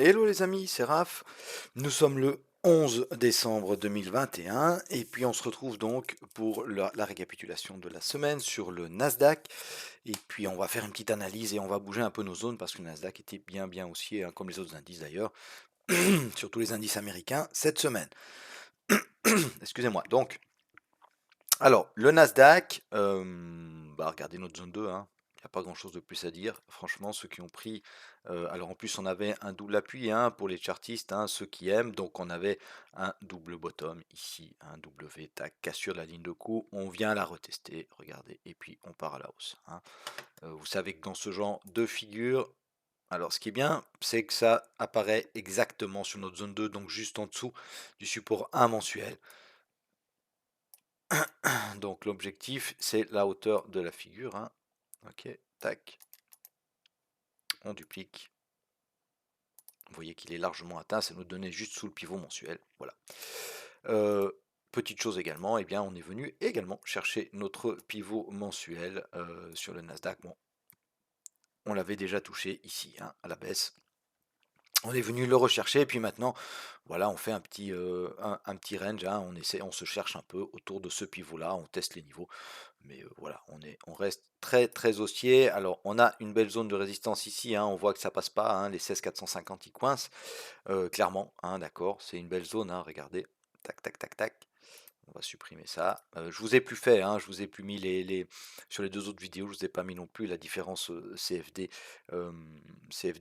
Hello les amis, c'est Raph. Nous sommes le 11 décembre 2021 et puis on se retrouve donc pour la récapitulation de la semaine sur le Nasdaq. Et puis on va faire une petite analyse et on va bouger un peu nos zones parce que le Nasdaq était bien haussier, hein, comme les autres indices d'ailleurs, surtout les indices américains cette semaine. Excusez-moi. Donc, alors le Nasdaq, regardez notre zone 2, hein. Il n'y a pas grand chose de plus à dire. Franchement, ceux qui ont pris. Alors en plus, on avait un double appui, hein, pour les chartistes, hein, ceux qui aiment. Donc on avait un double bottom ici, un W, tac, cassure de la ligne de coup. On vient la retester, regardez, et puis on part à la hausse, hein. Vous savez que dans ce genre de figure, alors ce qui est bien, c'est que ça apparaît exactement sur notre zone 2, donc juste en dessous du support 1 mensuel. Donc l'objectif, c'est la hauteur de la figure, hein. Ok, tac, on duplique. Vous voyez qu'il est largement atteint, ça nous donnait juste sous le pivot mensuel. Voilà. Euh, Petite chose également, eh bien, on est venu également chercher notre pivot mensuel sur le Nasdaq. Bon, on l'avait déjà touché ici, hein, à la baisse. On est venu le rechercher et puis maintenant, voilà, on fait un petit range, hein, on se cherche un peu autour de ce pivot-là, on teste les niveaux. Mais voilà, on reste très haussier. Alors, on a une belle zone de résistance ici, hein, on voit que ça passe pas, hein, les 16 450 ils coincent, clairement, hein, d'accord, c'est une belle zone, hein, regardez, tac, on va supprimer ça. Je vous ai plus fait, hein, je vous ai plus mis sur les deux autres vidéos, je vous ai pas mis non plus la différence euh, CFD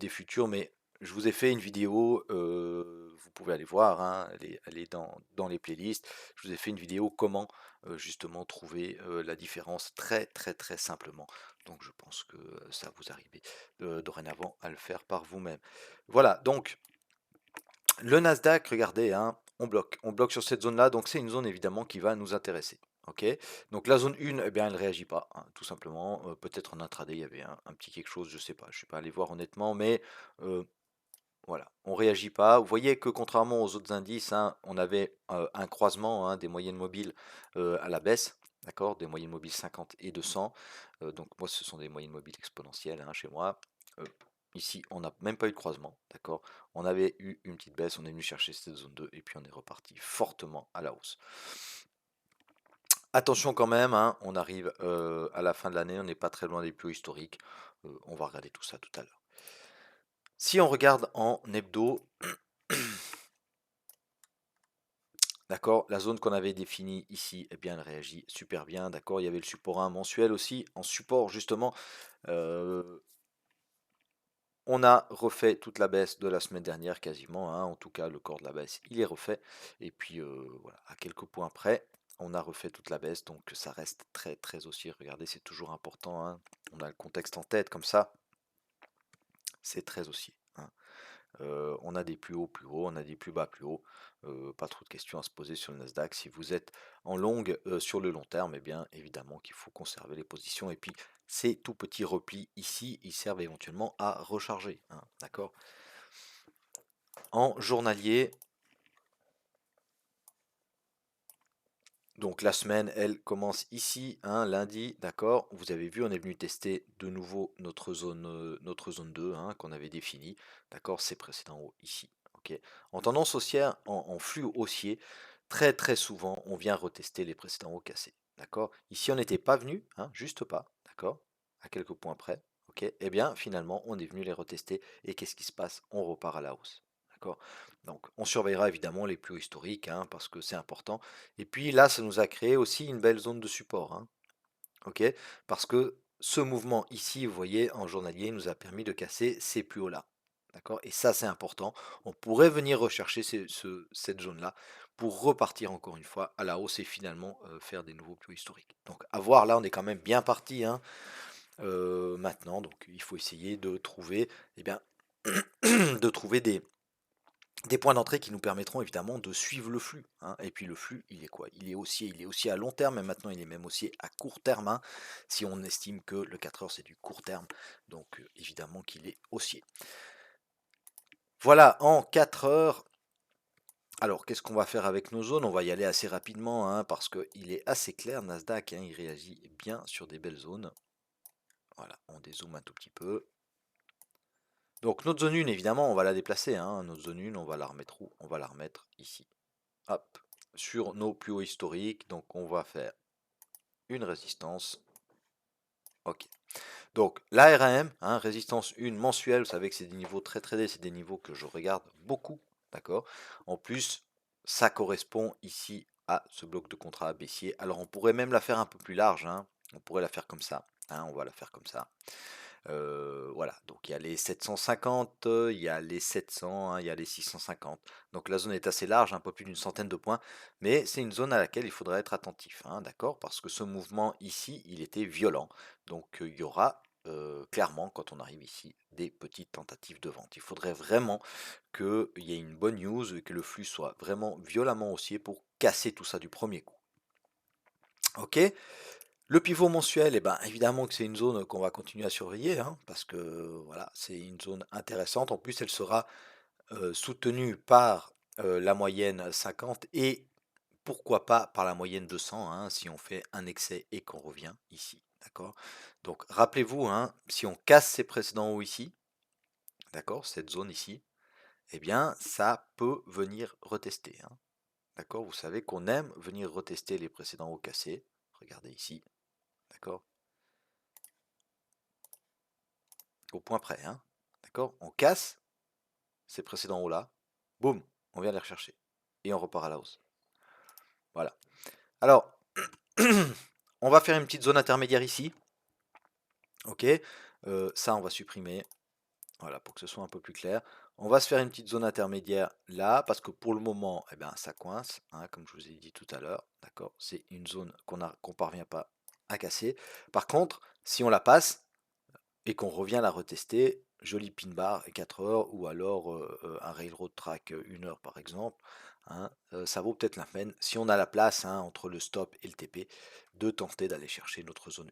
futur, mais je vous ai fait une vidéo, vous pouvez aller voir, hein, elle est dans les playlists. Je vous ai fait une vidéo comment justement trouver la différence très simplement. Donc je pense que ça vous arrive dorénavant à le faire par vous-même. Voilà, donc le Nasdaq, regardez, hein, on bloque sur cette zone-là, donc c'est une zone évidemment qui va nous intéresser. Ok, donc la zone 1, eh bien, elle ne réagit pas, hein, tout simplement. Peut-être en intraday, il y avait un petit quelque chose, je sais pas, je ne suis pas allé voir honnêtement, mais voilà, on réagit pas. Vous voyez que contrairement aux autres indices, hein, on avait un croisement, hein, des moyennes mobiles à la baisse, d'accord, des moyennes mobiles 50 et 200. Donc moi, ce sont des moyennes mobiles exponentielles, hein, chez moi. Euh, Ici, on n'a même pas eu de croisement, d'accord. On avait eu une petite baisse, on est venu chercher cette zone 2 et puis on est reparti fortement à la hausse. Attention quand même, hein, on arrive à la fin de l'année, on n'est pas très loin des plus hauts historiques. On va regarder tout ça tout à l'heure. Si on regarde en hebdo, d'accord, la zone qu'on avait définie ici, eh bien, elle réagit super bien. D'accord, il y avait le support 1 mensuel aussi. En support, justement, euh, on a refait toute la baisse de la semaine dernière quasiment, hein. En tout cas, le corps de la baisse, il est refait. Et puis, voilà, à quelques points près, on a refait toute la baisse. Donc, ça reste très haussier. Regardez, c'est toujours important, hein. On a le contexte en tête comme ça. C'est très haussier, hein. On a des plus hauts, on a des plus bas plus hauts. Pas trop de questions à se poser sur le Nasdaq. Si vous êtes en longue sur le long terme, eh bien évidemment qu'il faut conserver les positions. Et puis ces tout petits replis ici, ils servent éventuellement à recharger, hein, d'accord. En journalier, donc la semaine, elle commence ici, hein, lundi, d'accord. Vous avez vu, on est venu tester de nouveau notre zone 2, hein, qu'on avait définie, d'accord, c'est précédent haut ici. Ok. En tendance haussière, en flux haussier, très souvent, on vient retester les précédents hauts cassés, d'accord. Ici, on n'était pas venu, hein, juste pas, d'accord, à quelques points près. Ok. Eh bien, finalement, on est venu les retester et qu'est-ce qui se passe? On repart à la hausse, d'accord. Donc, on surveillera évidemment les plus hauts historiques, hein, parce que c'est important. Et puis là, ça nous a créé aussi une belle zone de support, hein, ok, parce que ce mouvement ici, vous voyez, en journalier, nous a permis de casser ces plus hauts-là. D'accord. Et ça, c'est important. On pourrait venir rechercher cette zone-là pour repartir encore une fois à la hausse et finalement faire des nouveaux plus historiques. Donc, à voir, là, on est quand même bien parti, hein, maintenant. Donc, il faut essayer de trouver, eh bien, de trouver des points d'entrée qui nous permettront évidemment de suivre le flux, hein. Et puis le flux, il est quoi? Il est haussier à long terme, mais maintenant il est même haussier à court terme, hein, si on estime que le 4 heures c'est du court terme. Donc évidemment qu'il est haussier. Voilà, en 4 heures. Alors, qu'est-ce qu'on va faire avec nos zones? On va y aller assez rapidement, hein, parce qu'il est assez clair, Nasdaq, hein, il réagit bien sur des belles zones. Voilà, on dézoome un tout petit peu. Donc notre zone 1, évidemment, on va la déplacer, hein. Notre zone 1, on va la remettre où? On va la remettre ici. Hop, sur nos plus hauts historiques. Donc on va faire une résistance. Ok. Donc la RAM, hein, résistance 1 mensuelle, vous savez que c'est des niveaux très tradés, c'est des niveaux que je regarde beaucoup, d'accord. En plus, ça correspond ici à ce bloc de contrat baissier. Alors on pourrait même la faire un peu plus large, hein. On pourrait la faire comme ça, hein, on va la faire comme ça. Voilà, donc il y a les 750, il y a les 700, hein, il y a les 650. Donc la zone est assez large, un peu plus d'une centaine de points, mais c'est une zone à laquelle il faudra être attentif, hein, d'accord? Parce que ce mouvement ici, il était violent. Donc il y aura clairement, quand on arrive ici, des petites tentatives de vente. Il faudrait vraiment qu'il y ait une bonne news et que le flux soit vraiment violemment haussier pour casser tout ça du premier coup. Ok? Le pivot mensuel, eh ben, évidemment que c'est une zone qu'on va continuer à surveiller, hein, parce que voilà, c'est une zone intéressante. En plus, elle sera soutenue par la moyenne 50 et pourquoi pas par la moyenne 200, hein, si on fait un excès et qu'on revient ici. D'accord. Donc rappelez-vous, hein, si on casse ces précédents hauts ici, d'accord, cette zone ici, eh bien ça peut venir retester, hein. D'accord, vous savez qu'on aime venir retester les précédents hauts cassés. Regardez ici, d'accord, au point près, hein. D'accord, on casse ces précédents hauts là, boum, on vient les rechercher et on repart à la hausse. Voilà. Alors, on va faire une petite zone intermédiaire ici. Ok, ça on va supprimer. Voilà, pour que ce soit un peu plus clair. On va se faire une petite zone intermédiaire là, parce que pour le moment, eh ben, ça coince, hein, comme je vous ai dit tout à l'heure. D'accord, c'est une zone qu'on parvient pas à casser. Par contre, si on la passe et qu'on revient la retester, joli pin bar 4 heures ou alors un railroad track 1 heure par exemple, hein, ça vaut peut-être la peine, si on a la place, hein, entre le stop et le TP, de tenter d'aller chercher notre zone 1.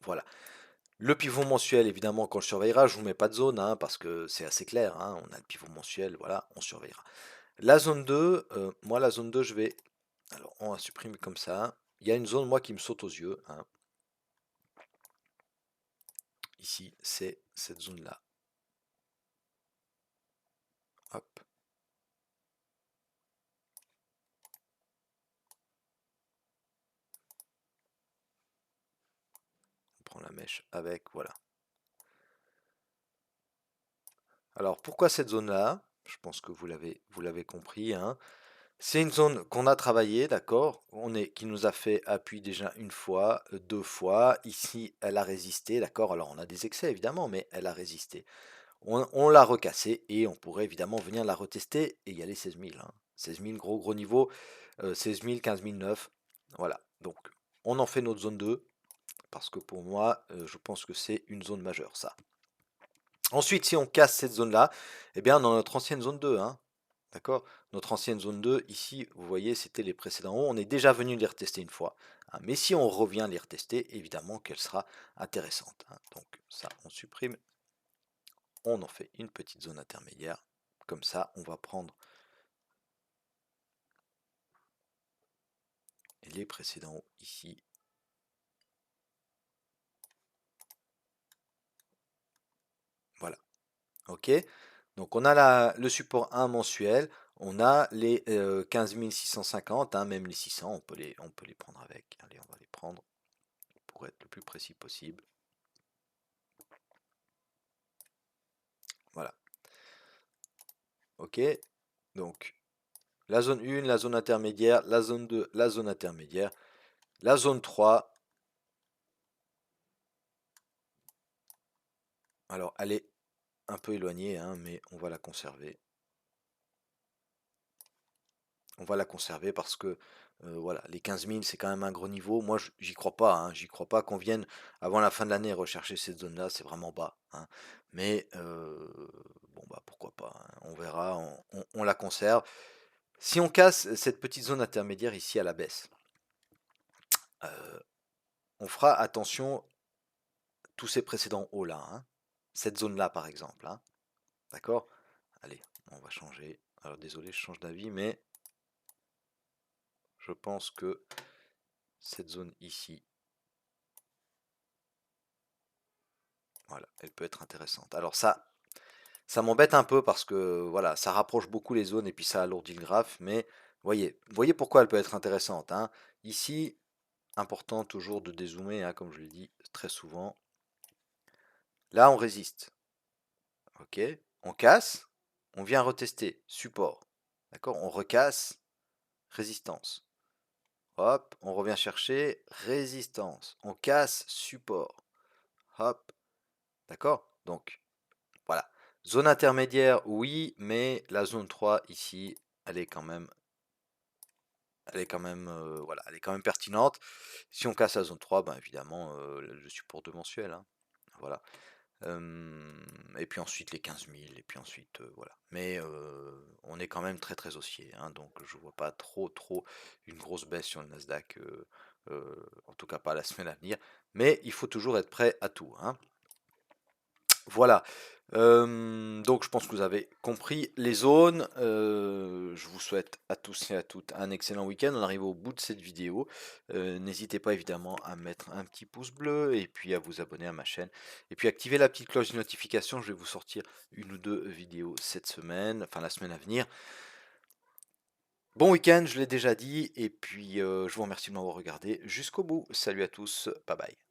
Voilà. Le pivot mensuel, évidemment, quand je surveillera, je ne vous mets pas de zone, hein, parce que c'est assez clair, hein, on a le pivot mensuel, voilà, on surveillera. La zone 2, moi la zone 2, je vais... Alors, on va supprimer comme ça. Il y a une zone, moi, qui me saute aux yeux, hein. Ici, c'est cette zone-là. Hop. On prend la mèche avec, voilà. Alors, pourquoi cette zone-là? Je pense que vous l'avez compris, hein. C'est une zone qu'on a travaillé, d'accord? Qui nous a fait appui déjà une fois, deux fois. Ici, elle a résisté, d'accord? Alors, on a des excès évidemment, mais elle a résisté. On l'a recassé et on pourrait évidemment venir la retester et y aller 16 000, hein. 16 000, gros niveau. 16 000, 15 009. Voilà. Donc, on en fait notre zone 2 parce que pour moi, je pense que c'est une zone majeure, ça. Ensuite, si on casse cette zone-là, eh bien, dans notre ancienne zone 2, hein, d'accord? Notre ancienne zone 2, ici, vous voyez, c'était les précédents hauts. On est déjà venu les retester une fois, hein, mais si on revient les retester, évidemment qu'elle sera intéressante, hein. Donc ça, on supprime. On en fait une petite zone intermédiaire. Comme ça, on va prendre les précédents hauts ici. Voilà. Ok? Donc on a le support 1 mensuel, on a les 15 650, hein, même les 600, on peut les prendre avec. Allez, on va les prendre pour être le plus précis possible. Voilà. Ok? Donc la zone 1, la zone intermédiaire, la zone 2, la zone intermédiaire, la zone 3. Alors elle est un peu éloignée, hein, mais on va la conserver. On va la conserver parce que voilà, les 15 000 c'est quand même un gros niveau. Moi j'y crois pas, hein, j'y crois pas qu'on vienne avant la fin de l'année rechercher cette zone là, c'est vraiment bas, hein. Mais bon bah pourquoi pas, hein, on verra, on la conserve. Si on casse cette petite zone intermédiaire ici à la baisse, euh, on fera attention tous ces précédents hauts là, hein. Cette zone là par exemple, hein. D'accord. Allez, on va changer. Alors désolé, je change d'avis, mais je pense que cette zone ici, Voilà, elle peut être intéressante. Alors ça m'embête un peu parce que voilà, ça rapproche beaucoup les zones et puis ça alourdit le graphe, mais voyez pourquoi elle peut être intéressante, hein. Ici, important toujours de dézoomer, hein, comme je l'ai dit très souvent. Là, on résiste. Ok, on casse, on vient retester, support. D'accord, on recasse, résistance. Hop, on revient chercher, résistance. On casse, support. Hop, d'accord. Donc, voilà. Zone intermédiaire, oui, mais la zone 3 ici, elle est quand même, voilà, elle est quand même pertinente. Si on casse la zone 3, ben évidemment, le support 2 mensuel, hein. Voilà. Et puis ensuite les 15 000, et puis ensuite, voilà. Mais on est quand même très très haussier, hein, donc je vois pas trop une grosse baisse sur le Nasdaq, en tout cas pas la semaine à venir. Mais il faut toujours être prêt à tout, hein. Voilà. Donc je pense que vous avez compris les zones. Je vous souhaite à tous et à toutes un excellent week-end. On arrive au bout de cette vidéo. N'hésitez pas évidemment à mettre un petit pouce bleu et puis à vous abonner à ma chaîne. Et puis activer la petite cloche de notification. Je vais vous sortir une ou deux vidéos cette semaine, enfin la semaine à venir. Bon week-end, je l'ai déjà dit. Et puis je vous remercie de m'avoir regardé jusqu'au bout. Salut à tous. Bye bye.